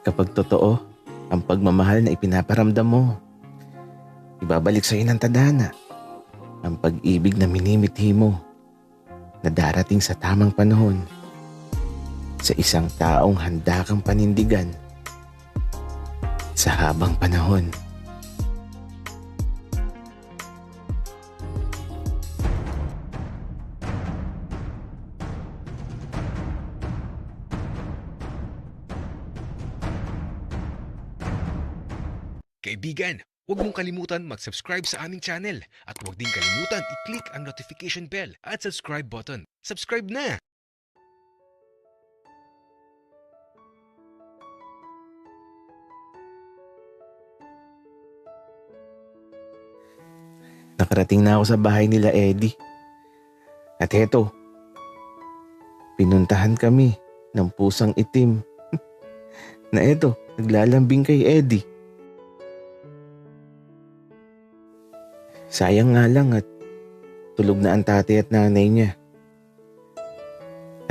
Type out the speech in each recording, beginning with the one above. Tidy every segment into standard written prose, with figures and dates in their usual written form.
Kapag totoo ang pagmamahal na ipinaparamdam mo, ibabalik sa iyo ng tadhana ang pag-ibig na minimithi mo na darating sa tamang panahon sa isang taong handa kang panindigan sa habang panahon. Kaibigan, huwag mong kalimutan mag-subscribe sa aming channel at huwag din kalimutan i-click ang notification bell at subscribe button. Subscribe na! Nakarating na ako sa bahay nila Eddie. At heto, pinuntahan kami ng pusang itim na eto, naglalambing kay Eddie. Sayang nga lang at tulog na ang tatay at nanay niya.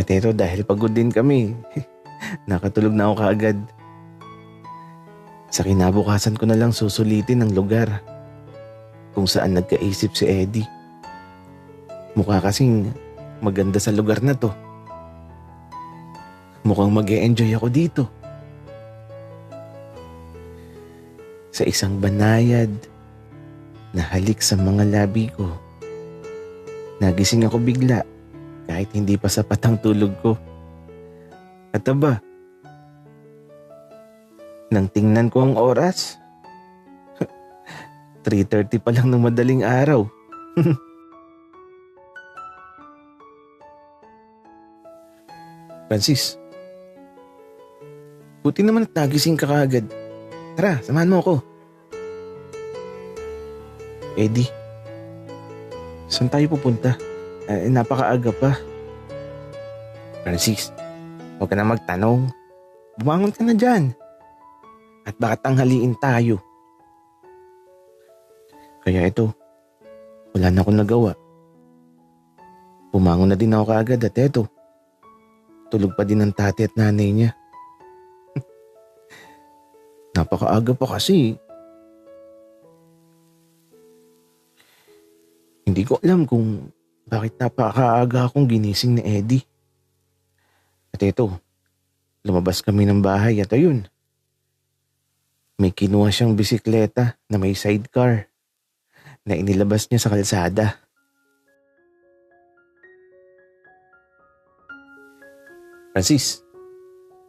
At eto, dahil pagod din kami, nakatulog na ako kaagad. Sa kinabukasan ko na lang susulitin ang lugar kung saan nagkaisip si Eddie. Mukha kasing maganda sa lugar na to. Mukhang mag-e-enjoy ako dito. Sa isang banayad na halik sa mga labi ko, nagising ako bigla kahit hindi pa sapat ang tulog ko. At aba, nang tingnan ko ang oras, 3:30 pa lang ng madaling araw. Francis, buti naman at nagising ka kaagad. Tara, samahan mo ako. Eddie, saan tayo pupunta? Napakaaga pa. Francis, huwag ka na magtanong. Bumangon ka na dyan. At baka tanghaliin tayo. Kaya ito, wala na akong nagawa. Bumangon na din ako kaagad at eto, tulog pa din ang tatay at nanay niya. Napakaaga pa kasi. Hindi ko alam kung bakit napakaaga akong ginising ni Eddie. At eto, lumabas kami ng bahay at ayun, may kinuha siyang bisikleta na may sidecar na inilabas niya sa kalsada. Francis,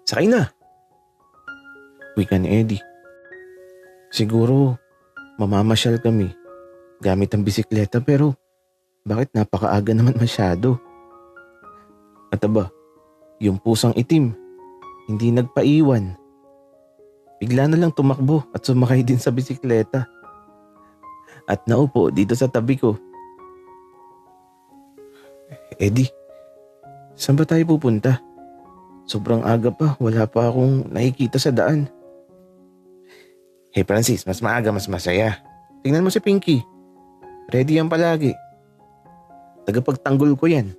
sakay na. Wika ni Eddie. Siguro mamamasyal kami gamit ang bisikleta pero bakit napakaaga naman masyado? At aba, yung pusang itim, hindi nagpaiwan. Bigla na lang tumakbo at sumakay din sa bisikleta. At naupo dito sa tabi ko. Eddie, saan ba tayo pupunta? Sobrang aga pa, wala pa akong nakikita sa daan. Hey Francis, mas maaga mas masaya. Tingnan mo si Pinky. Ready yan palagi. Tagapagtanggol ko yan.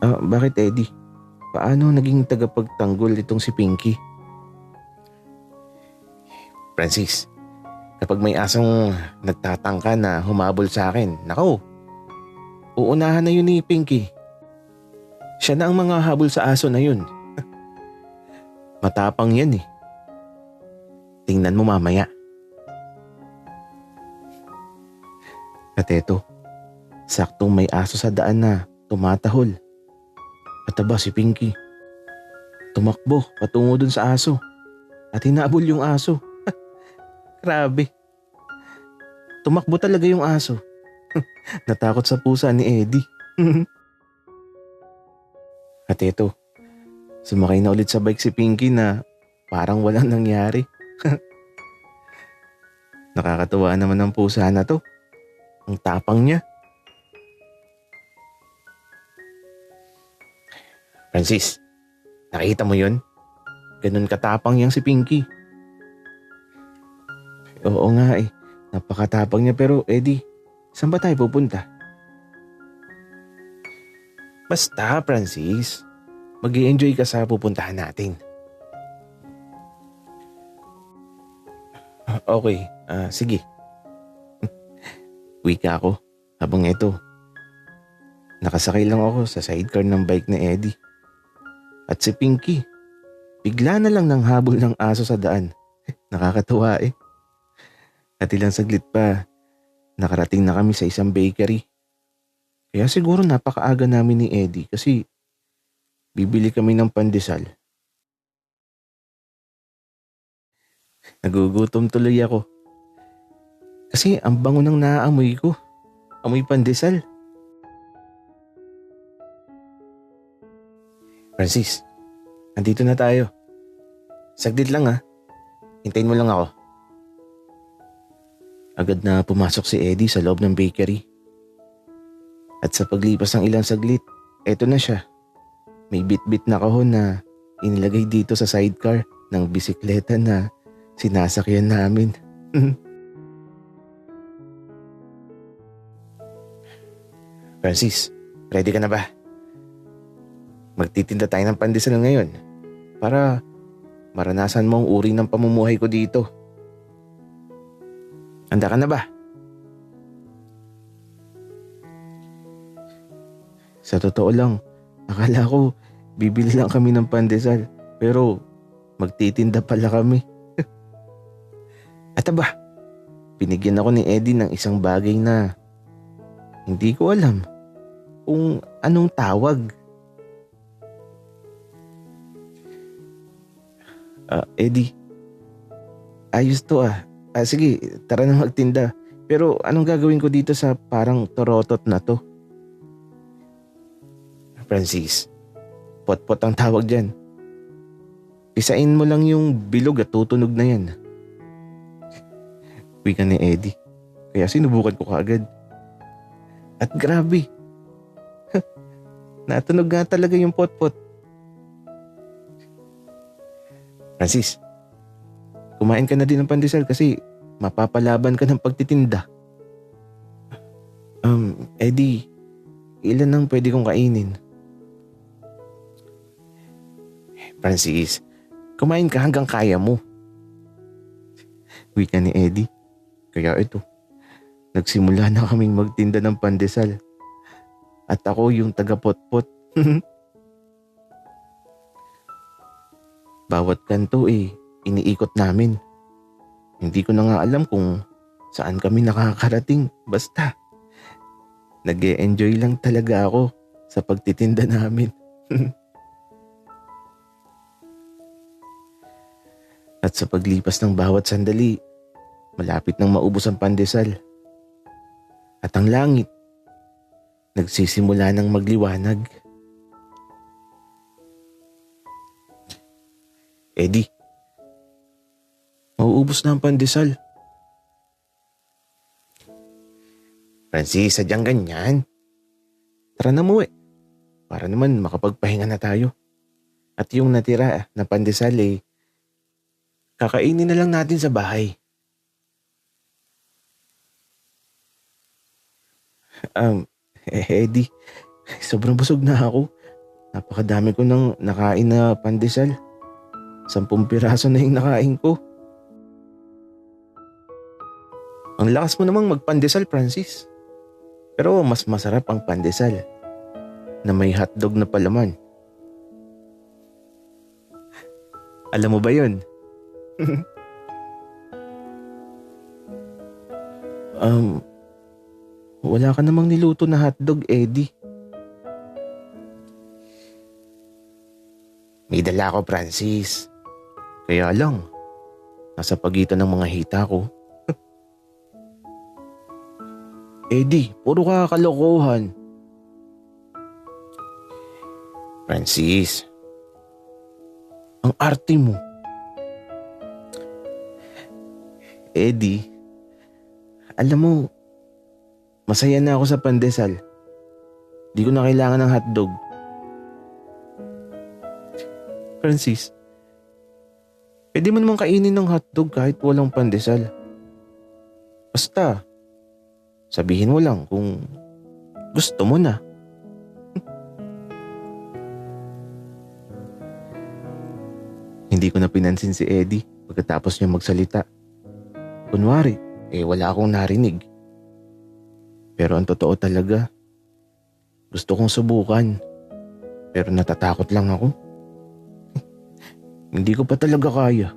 Bakit Eddie? Paano naging tagapagtanggol itong si Pinky? Francis, kapag may asong nagtatangka na humabol sa akin, nako, uunahan na yun ni Pinky. Siya na ang mga habol sa aso na yun. Matapang yan eh. Tingnan mo mamaya. At eto, saktong may aso sa daan na tumatahol. At aba si Pinky, tumakbo patungo dun sa aso at hinabol yung aso. Grabe. Tumakbo talaga yung aso. Natakot sa pusa ni Eddie. At eto, sumakay na ulit sa bike si Pinky na parang walang nangyari. Nakakatuwa naman ang pusa na to. Ang tapang niya. Francis, nakita mo yun? Ganun katapang yang si Pinky. Oo nga eh, napakatapang niya pero Eddie, saan ba tayo pupunta? Basta Francis, mag-i-enjoy ka sa pupuntahan natin. Okay, sige. Uwi ka ako habang ito. Nakasakay lang ako sa sidecar ng bike ni Eddie. At si Pinky, bigla na lang nang habol ng aso sa daan. Nakakatuwa eh. At ilang saglit pa, nakarating na kami sa isang bakery. Kaya siguro napakaaga namin ni Eddie kasi bibili kami ng pandesal. Nagugutom tuloy ako. Kasi ang bango ng naaamoy ko. Amoy pandesal. Francis, andito na tayo. Saglit lang ha. Hintayin mo lang ako. Agad na pumasok si Eddie sa loob ng bakery. At sa paglipas ng ilang saglit, eto na siya. May bit-bit na kahon na inilagay dito sa sidecar ng bisikleta na sinasakyan namin. Francis, ready ka na ba? Magtitinda tayo ng pandesal ngayon para maranasan mo ang uri ng pamumuhay ko dito. Handa ka na ba? Sa totoo lang, akala ko bibili lang kami ng pandesal pero magtitinda pala kami. At aba, binigyan ako ni Eddie ng isang bagay na hindi ko alam kung anong tawag. Eddie, ayos to ah. Sige, tara na magtinda. Pero anong gagawin ko dito sa parang torotot na to? Francis, pot-pot ang tawag dyan. Pisain mo lang yung bilog at tutunog na yan. Wika ni Eddie, kaya sinubukan ko kaagad. At grabe, natunog nga talaga yung pot-pot. Francis, kumain ka na din ng pandesal kasi mapapalaban ka ng pagtitinda. Eddie, ilan ang pwede kong kainin? Francis, kumain ka hanggang kaya mo. Wika ni Eddie. Kaya ito, nagsimula na kaming magtinda ng pandesal. At ako yung taga-pot-pot. Bawat kanto iniikot namin. Hindi ko na nga alam kung saan kami nakakarating. Basta, nag-e-enjoy lang talaga ako sa pagtitinda namin. At sa paglipas ng bawat sandali, malapit nang maubos ang pandesal. At ang langit, nagsisimula ng magliwanag. Eddie, mauubos na ang pandesal. Francis, sadyang ganyan. Tara na mo para naman makapagpahinga na tayo. At yung natira na pandesal kakainin na lang natin sa bahay. Eddie, sobrang busog na ako. Napakadami ko nang nakain na pandesal. 10 piraso na yung nakain ko. Ang lakas mo namang magpandesal, Francis. Pero mas masarap ang pandesal na may hotdog na palaman. Alam mo ba yun? Wala ka namang niluto na hotdog, Eddie. May dala ko, Francis. Kaya lang, nasa pagitan ng mga hita ko. Eddie, puro ka kalokohan. Francis, ang arte mo. Eddie, alam mo, masaya na ako sa pandesal. Di ko na kailangan ng hotdog. Francis, pwede mo naman kainin ng hotdog kahit walang pandesal. Basta, sabihin mo lang kung gusto mo na. Hindi ko na pinansin si Eddie pagkatapos niya magsalita. Kunwari, wala akong narinig. Pero ang totoo talaga, gusto kong subukan. Pero natatakot lang ako. Hindi ko pa talaga kaya.